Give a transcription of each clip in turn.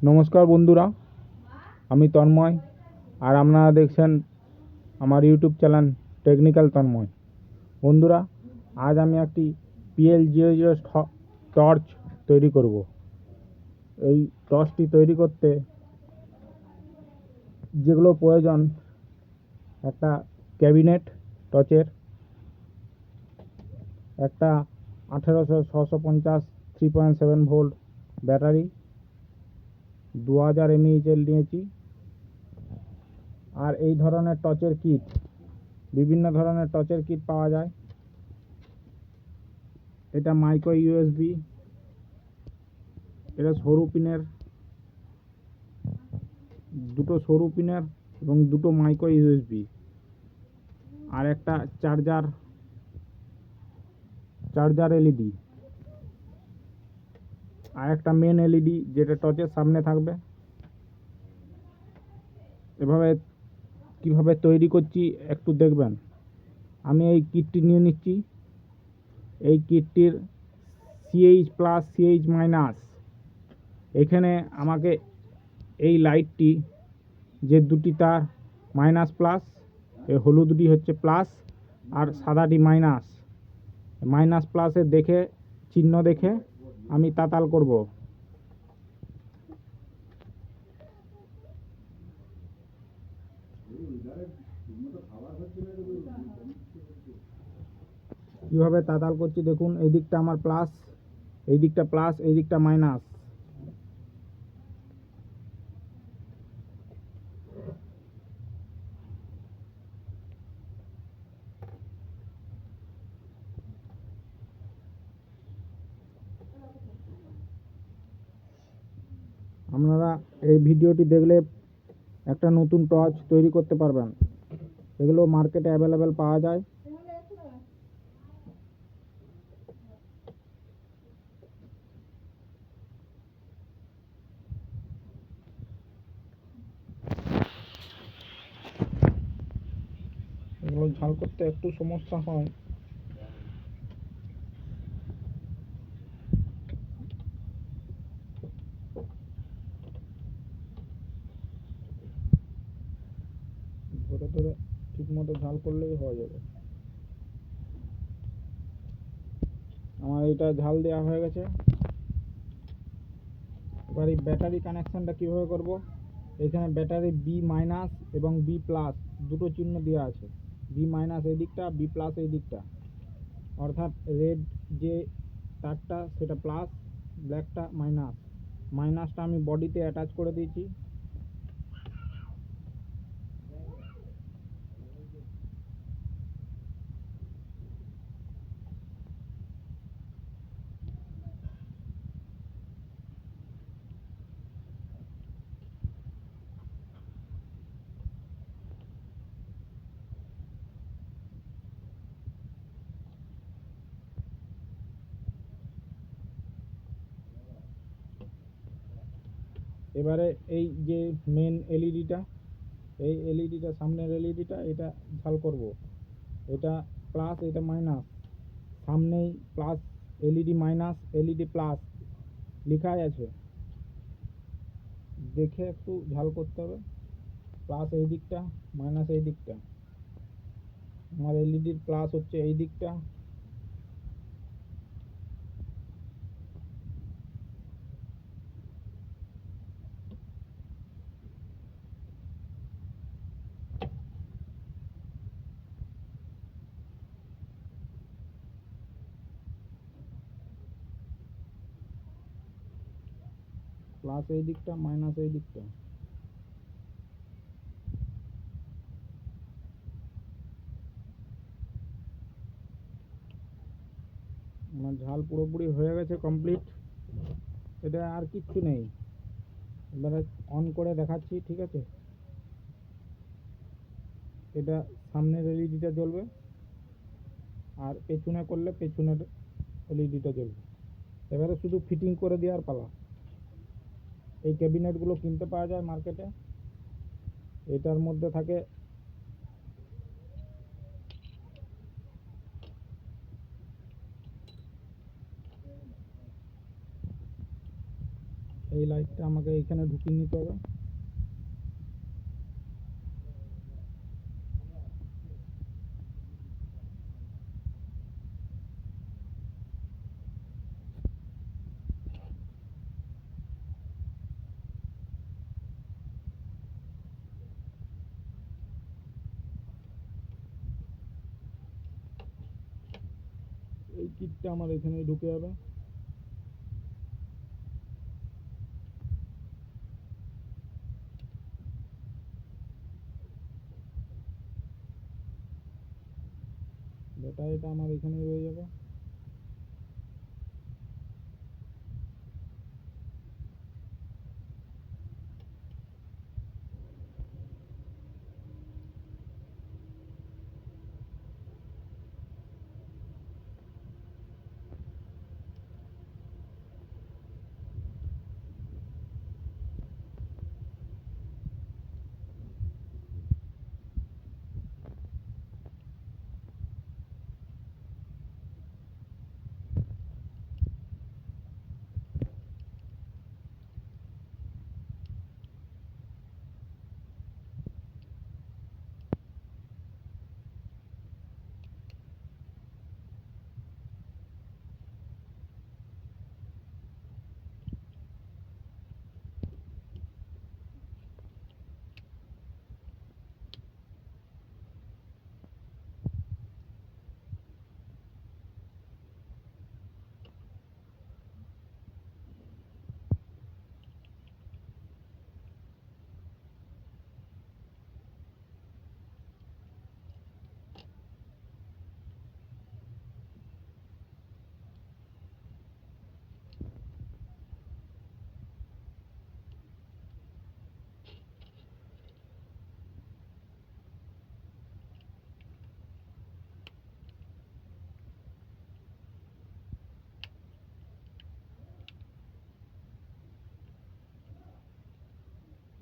নমস্কার বন্ধুরা, আমি তন্ময় আর আপনারা দেখছেন আমার ইউটিউব চ্যানেল টেকনিক্যাল তন্ময়। বন্ধুরা, আজ আমি একটি PL00 টর্চ তৈরি করব। এই টর্চটি তৈরি করতে যেগুলো প্রয়োজন: একটা ক্যাবিনেট টর্চের, একটা 18650 3.7 ভোল্ট ব্যাটারি, 2000 mAh নিয়েছি। আর এই ধরনের টর্চের কিট, বিভিন্ন ধরনের টর্চের কিট পাওয়া যায়। এটা মাইক্রো USB, এটা সরু পিনের, দুটো সরু পিনের এবং দুটো মাইক্রো USB, আর একটা চার্জার LED, আর একটা মেন LED যেটা টর্চের সামনে থাকবে। এভাবে কিভাবে তৈরি করছি একটু দেখবেন। আমি এই কিটটি নিয়ে নিচ্ছি। এই কিটটির CH+, CH-, এখানে আমাকে এই লাইটটি, যে দুটি তার মাইনাস প্লাস, এই হলুদটি হচ্ছে প্লাস আর সাদাটি মাইনাস, মাইনাস প্লাসের দেখে চিহ্ন দেখে আমি তাতাল করব। কীভাবে তাতাল করছি দেখুন। এই দিকটা আমার প্লাস, এই দিকটা প্লাস, এই দিকটা মাইনাস। আপনারা এই ভিডিওটি দেখলে একটা নতুন টর্চ তৈরি করতে পারবেন। এগুলো মার্কেটে অ্যাভেলেবেল পাওয়া যায়। এগুলো ঝাল করতে একটু সমস্যা হয়। ধরে ধরে ঠিক মতো ঝাল করলেই হয়ে যাবে। আমার এটা ঝাল দেওয়া হয়ে গেছে। এবার এই ব্যাটারি কানেকশানটা কীভাবে করব। এখানে ব্যাটারি B- এবং B+ দুটো চিহ্ন দেওয়া আছে। B- এই দিকটা, B+ এই দিকটা, অর্থাৎ রেড যে তারটা সেটা প্লাস, ব্ল্যাকটা মাইনাস। মাইনাসটা আমি বডিতে অ্যাটাচ করে দিয়েছি। এবারে এই যে মেন এলইডিটা, এই এলইডিটা, সামনের এলইডিটা, এটা ঝাল করব। এটা প্লাস, এটা মাইনাস। সামনেই plus, LED minus, LED plus লেখাই আছে, দেখে একটু ঝাল করতে হবে। প্লাস এই দিকটা, মাইনাস এই দিকটা। আমার এলইডির প্লাস হচ্ছে এই দিকটা, প্লাস এই দিকটা, মাইনাস এই দিকটা। আমার ঝাল পুরোপুরি হয়ে গেছে, কমপ্লিট। এটা আর কিচ্ছু নেই। এবারে অন করে দেখাচ্ছি, ঠিক আছে। এটা সামনের এলইডিটা জ্বলবে, আর পেছনে করলে পেছনের এলইডিটা জ্বলবে। এবারে শুধু ফিটিং করে দেওয়ার পালা। এই ক্যাবিনেটগুলো কিনতে পাওয়া যায় মার্কেটে। এটার মধ্যে থাকে এই লাইটটা আমাকে এইখানে ঢুকিয়ে নিতে হবে। এই কিটটা আমার এখানে ঢুকে যাবে। ব্যাটারিটা আমার এখানে রয়ে যাবে।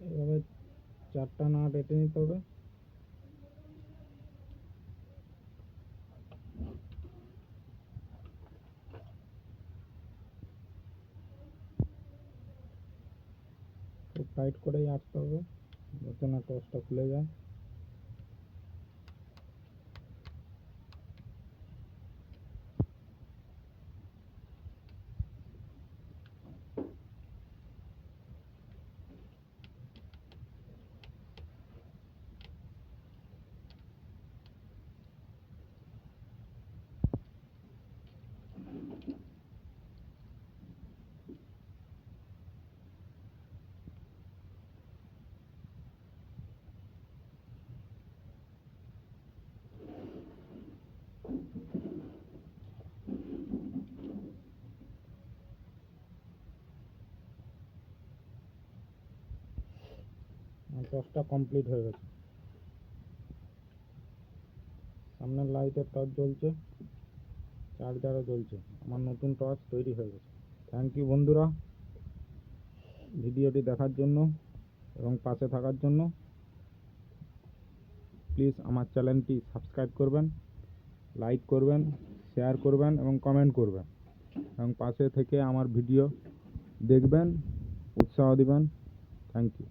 এভাবে 4টা নাট এঁটে নিতে হবে। খুব টাইট করেই আটতে হবে যাতে না টসটা খুলে যায়। টসটা কমপ্লিট হয়ে গেছে। সামনের লাইটের টর্চ জ্বলছে, চার্জারও জ্বলছে। আমার নতুন টর্চ তৈরি হয়ে গেছে। থ্যাংক ইউ বন্ধুরা ভিডিওটি দেখার জন্য এবং পাশে থাকার জন্য। প্লিজ আমার চ্যানেলটি সাবস্ক্রাইব করবেন, লাইক করবেন, শেয়ার করবেন এবং কমেন্ট করবেন এবং পাশে থেকে আমার ভিডিও দেখবেন, উৎসাহ দিবেন। Thank you.